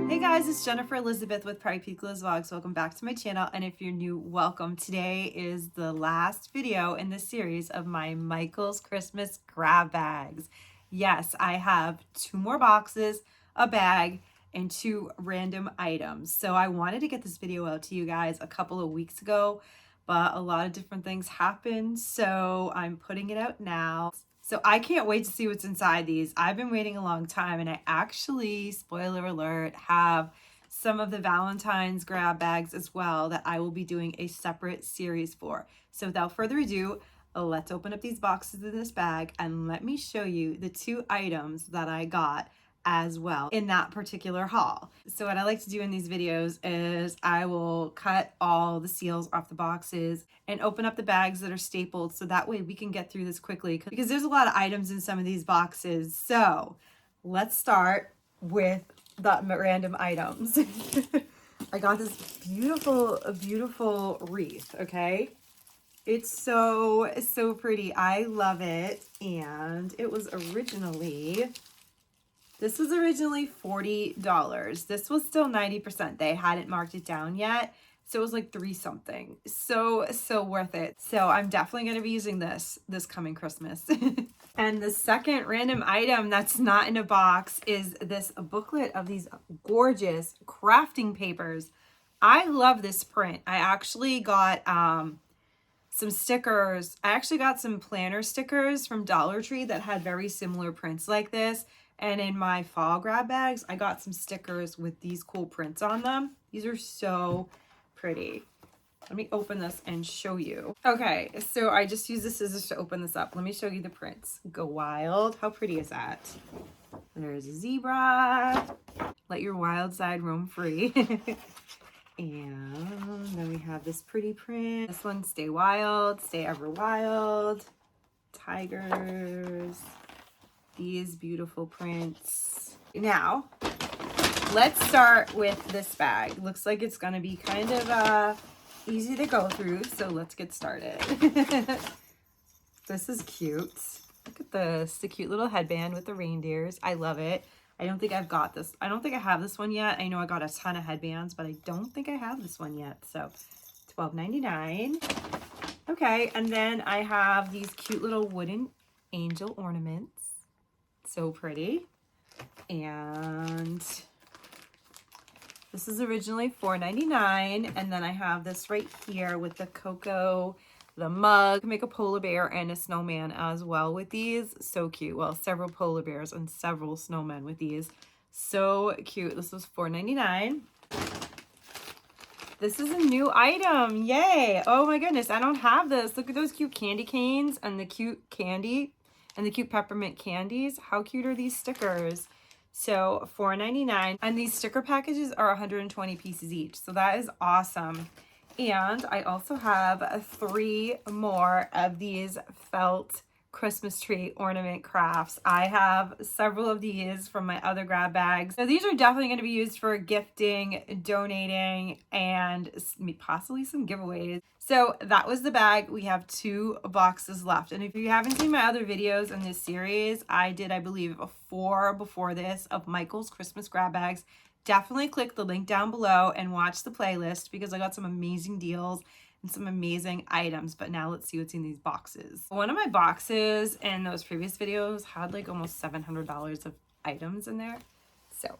Hey guys, it's Jennifer Elizabeth with Pride Peak Liz Vlogs. Welcome back to my channel, and if you're new, welcome. Today is the last video in this series of my Michael's Christmas grab bags. Yes, I have 2 more boxes, a bag, and 2 random items. So I wanted to get this video out to you guys a couple of weeks ago, but a lot of different things happened, so I'm putting it out now. So I can't wait to see what's inside these. I've been waiting a long time, and I actually, spoiler alert, have some of the Valentine's grab bags as well that I will be doing a separate series for. So without further ado, let's open up these boxes in this bag and let me show you the 2 items that I got as well in that particular haul. So what I like to do in these videos is I will cut all the seals off the boxes and open up the bags that are stapled, so that way we can get through this quickly because there's a lot of items in some of these boxes. So let's start with the random items. I got this beautiful wreath, okay? It's so pretty. I love it. And it was originally, this was originally $40. This was still 90%. They hadn't marked it down yet. So it was like 3 something. So worth it. So I'm definitely going to be using this coming Christmas. And the second random item that's not in a box is this booklet of these gorgeous crafting papers. I love this print. I actually got some stickers. I actually got some planner stickers from Dollar Tree that had very similar prints like this. And in my fall grab bags, I got some stickers with these cool prints on them. These are so pretty. Let me open this and show you. Okay, so I just used the scissors to open this up. Let me show you the prints. Go wild. How pretty is that? There's a zebra. Let your wild side roam free. And then we have this pretty print. This one, stay wild, stay ever wild. Tigers. These beautiful prints. Now, let's start with this bag. Looks like it's gonna be kind of easy to go through, so let's get started. This is cute. Look at this, the cute little headband with the reindeers. I love it. I don't think I've got this. I don't think I have this one yet. I know I got a ton of headbands, but I don't think I have this one yet. So $12.99. Okay, and then I have these cute little wooden angel ornaments. So pretty. And this is originally $4.99. And then I have this right here with the cocoa, the mug. You can make a polar bear and a snowman as well with these. So cute. Well, several polar bears and several snowmen with these. So cute. This was $4.99. This is a new item. Yay. Oh my goodness. I don't have this. Look at those cute candy canes and the cute candy and the cute peppermint candies. How cute are these stickers? So $4.99. And these sticker packages are 120 pieces each. So that is awesome. And I also have 3 more of these felt Christmas tree ornament crafts. I have several of these from my other grab bags. So these are definitely going to be used for gifting, donating, and possibly some giveaways. So that was the bag. We have 2 boxes left. And if you haven't seen my other videos in this series, I did, I believe, 4 before this of Michael's Christmas grab bags. Definitely click the link down below and watch the playlist because I got some amazing deals and some amazing items. But now let's see what's in these boxes. One of my boxes in those previous videos had like almost $700 of items in there. So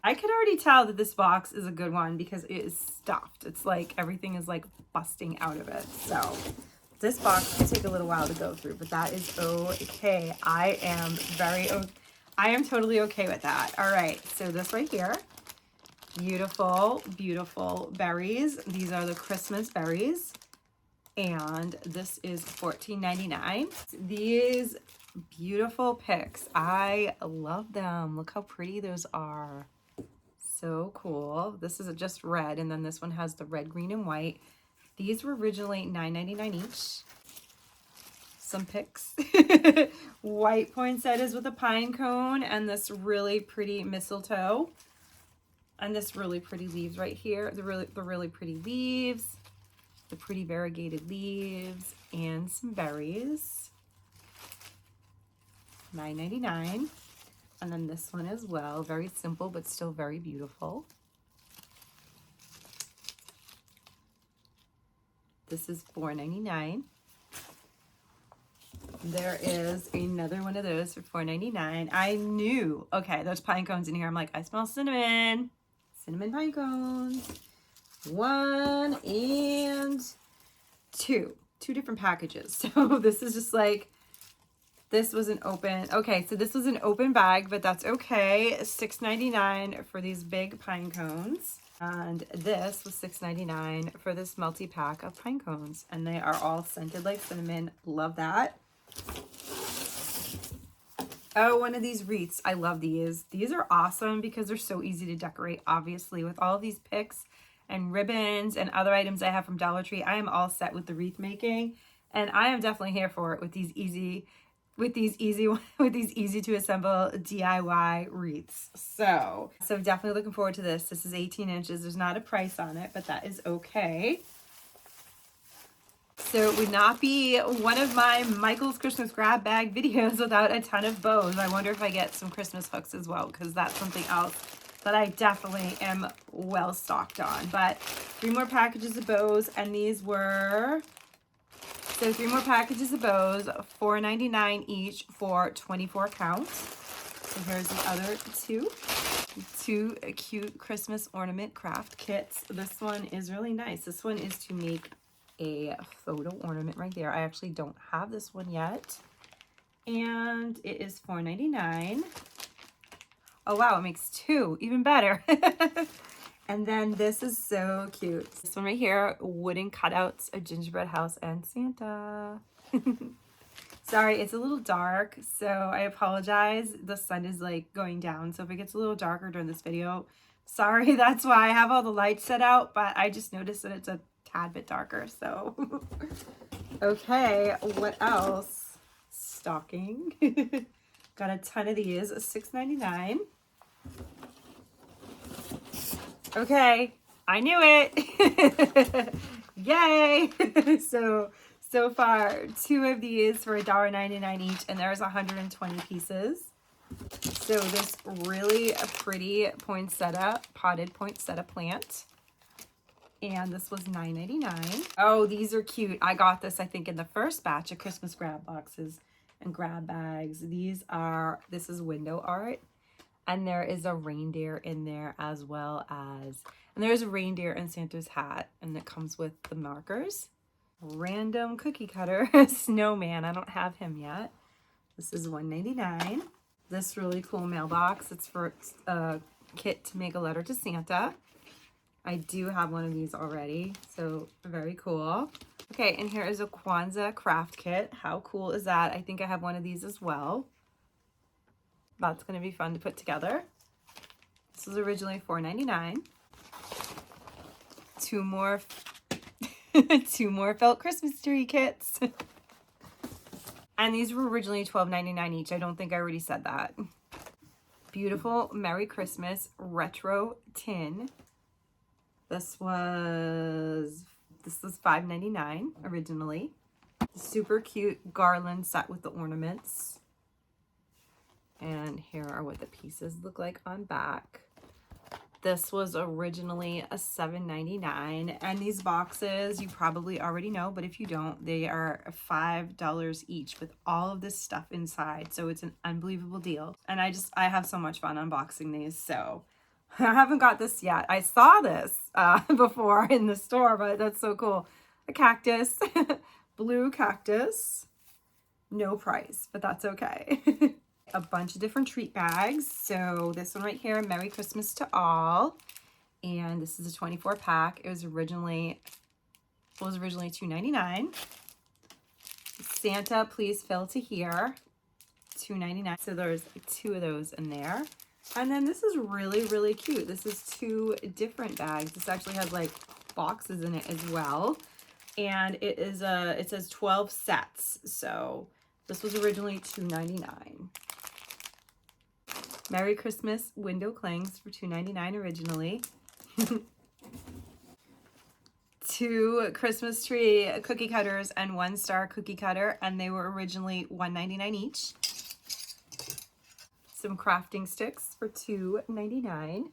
I could already tell that this box is a good one because it is stuffed. It's like everything is like busting out of it. So this box will take a little while to go through, but that is okay. I am totally okay with that. All right, so this right here. Beautiful berries. These are the Christmas berries. And this is $14.99. These beautiful picks. I love them. Look how pretty those are. So cool. This is just red, and then this one has the red, green, and white. These were originally $9.99 each. Some picks. White poinsettias with a pine cone, and this really pretty mistletoe. And this really pretty leaves right here. The really pretty leaves, the pretty variegated leaves, and some berries. $9.99. And then this one as well, very simple, but still very beautiful. This is $4.99. There is another one of those for $4.99. I knew, okay, there's pine cones in here. I'm like, I smell cinnamon. Cinnamon pine cones. 1 and 2. 2 different packages. So this is just like, this was an open, okay, so this was an open bag, but that's okay. $6.99 for these big pine cones. And this was $6.99 for this multi-pack of pine cones. And they are all scented like cinnamon. Love that. Oh, one of these wreaths. I love these. These are awesome because they're so easy to decorate, obviously. With all of these picks and ribbons and other items I have from Dollar Tree, I am all set with the wreath making. And I am definitely here for it with these easy to assemble DIY wreaths. So definitely looking forward to this. This is 18 inches. There's not a price on it, but that is okay. So it would not be one of my Michael's Christmas grab bag videos without a ton of bows. I wonder if I get some Christmas hooks as well, because that's something else that I definitely am well stocked on. But 3 more packages of bows, and these were, so 3 more packages of bows, $4.99 each for 24 counts. So here's the other 2 cute Christmas ornament craft kits. This one is really nice. This one is to make a photo ornament right there. I actually don't have this one yet. And it is $4.99. Oh wow, it makes 2, even better. And then this is so cute. This one right here, wooden cutouts, a gingerbread house and Santa. Sorry, it's a little dark, so I apologize. The sun is like going down, so if it gets a little darker during this video, sorry, that's why I have all the lights set out, but I just noticed that it's a tad bit darker, so. Okay, what else? Stocking. Got a ton of these, $6.99. Okay, I knew it. Yay. So far, 2 of these for $1.99 each, and there's 120 pieces. So this really pretty potted poinsettia plant. And this was $9.99. Oh, these are cute. I got this, I think, in the first batch of Christmas grab boxes and grab bags. This is window art. And there is a reindeer in there as well as, and there's a reindeer in Santa's hat, and it comes with the markers. Random cookie cutter snowman. I don't have him yet. This is $1.99. This really cool mailbox. It's for a kit to make a letter to Santa. I do have one of these already, so very cool. Okay, and here is a Kwanzaa Craft Kit. How cool is that? I think I have one of these as well. That's going to be fun to put together. This was originally $4.99. 2 more, 2 more felt Christmas tree kits. And these were originally $12.99 each. I don't think I already said that. Beautiful Merry Christmas retro tin. This was $5.99 originally. Super cute garland set with the ornaments. And here are what the pieces look like on back. This was originally a $7.99. And these boxes, you probably already know, but if you don't, they are $5 each with all of this stuff inside. So it's an unbelievable deal. And I have so much fun unboxing these. So I haven't got this yet. I saw this before in the store, but that's so cool. A cactus, blue cactus, no price, but that's okay. A bunch of different treat bags. So this one right here, Merry Christmas to All. And this is a 24 pack. It was originally $2.99. Santa, please fill to here, $2.99. So there's 2 of those in there. And then this is really, really cute. This is 2 different bags. This actually has like boxes in it as well. And it says 12 sets. So this was originally $2.99. Merry Christmas window clings for $2.99 originally. 2 Christmas tree cookie cutters and 1 star cookie cutter, and they were originally $1.99 each. some crafting sticks for $2.99.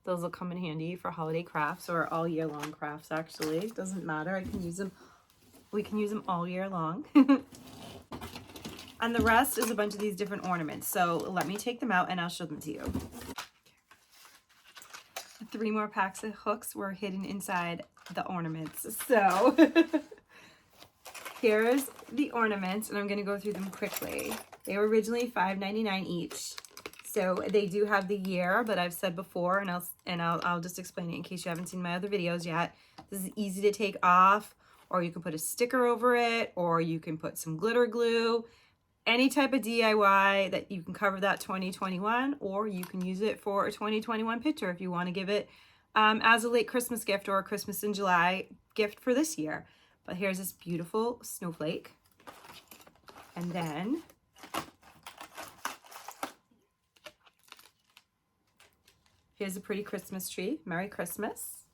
Those will come in handy for holiday crafts or all year long crafts, actually. Doesn't matter. I can use them. We can use them all year long. And the rest is a bunch of these different ornaments. So let me take them out and I'll show them to you. 3 more packs of hooks were hidden inside the ornaments. So here's the ornaments, and I'm going to go through them quickly. They were originally $5.99 each. So they do have the year, but I've said before, and I'll just explain it in case you haven't seen my other videos yet. This is easy to take off, or you can put a sticker over it, or you can put some glitter glue. Any type of DIY that you can cover that 2021, or you can use it for a 2021 picture if you want to give it as a late Christmas gift or a Christmas in July gift for this year. But here's this beautiful snowflake. And then here's a pretty Christmas tree. Merry Christmas.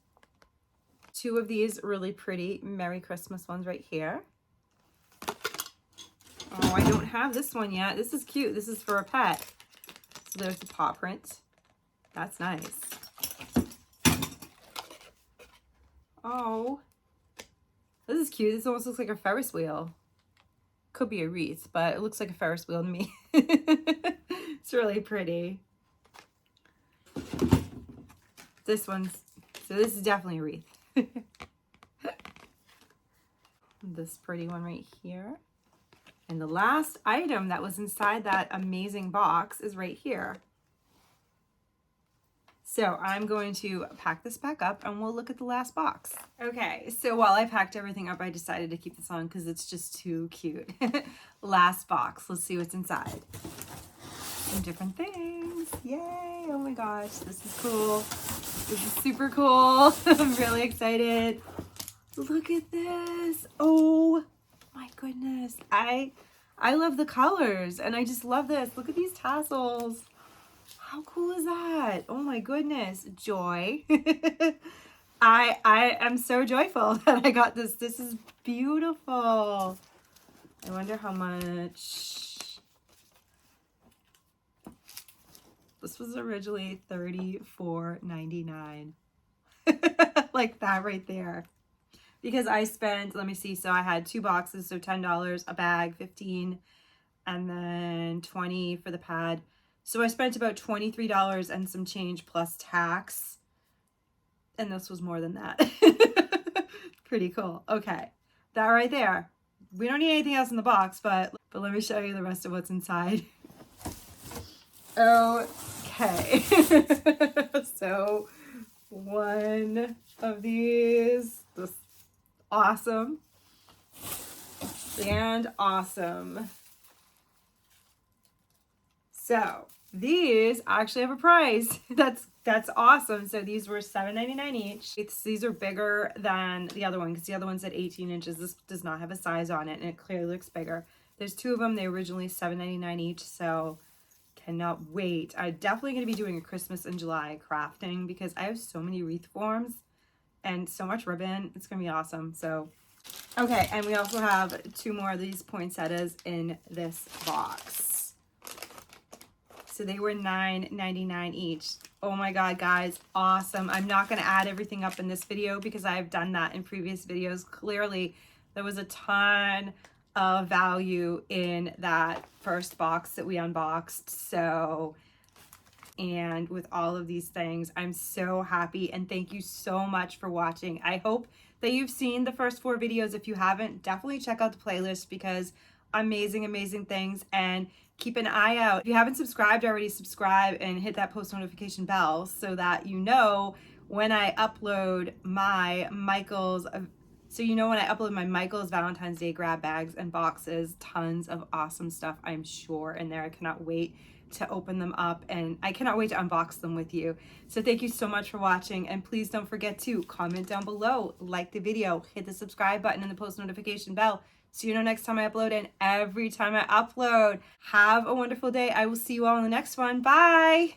2 of these really pretty Merry Christmas ones right here. Oh, I don't have this one yet. This is cute. This is for a pet. So there's the paw print. That's nice. Oh, this is cute. This almost looks like a Ferris wheel. Could be a wreath, but it looks like a Ferris wheel to me. It's really pretty. This is definitely a wreath. This pretty one right here. And the last item that was inside that amazing box is right here. So I'm going to pack this back up and we'll look at the last box. Okay, so while I packed everything up, I decided to keep this on because it's just too cute. Last box, let's see what's inside. Some different things, yay, oh my gosh, this is cool. This is super cool, I'm really excited. Look at this, oh my goodness, I love the colors and I just love this. Look at these tassels. How cool is that? Oh my goodness, joy. I am so joyful that I got this. This is beautiful. I wonder how much. This was originally $34.99. Like that right there. Because I spent, let me see, so I had 2 boxes, so $10 a bag, 15, and then 20 for the pad. So I spent about $23 and some change plus tax. And this was more than that. Pretty cool. Okay, that right there. We don't need anything else in the box, but let me show you the rest of what's inside. Okay. So one of these, this awesome and awesome. So these actually have a price. That's awesome. So these were $7.99 each. These are bigger than the other one because the other one said 18 inches. This does not have a size on it and it clearly looks bigger. There's 2 of them. They were originally $7.99 each. So cannot wait. I'm definitely going to be doing a Christmas in July crafting because I have so many wreath forms and so much ribbon. It's going to be awesome. So, okay. And we also have 2 more of these poinsettias in this box. So they were $9.99 each. Oh my God, guys, awesome. I'm not going to add everything up in this video because I've done that in previous videos. Clearly, there was a ton of value in that first box that we unboxed. So, and with all of these things, I'm so happy and thank you so much for watching. I hope that you've seen the first 4 videos. If you haven't, definitely check out the playlist because amazing, amazing things. And keep an eye out. If you haven't subscribed already, subscribe and hit that post notification bell so that you know when I upload my Michaels, so you know when I upload my Michaels Valentine's Day grab bags and boxes. Tons of awesome stuff, I'm sure, in there. I cannot wait to open them up and I cannot wait to unbox them with you. So thank you so much for watching and please don't forget to comment down below, like the video, hit the subscribe button and the post notification bell so you know next time I upload and every time I upload. Have a wonderful day. I will see you all in the next one. Bye.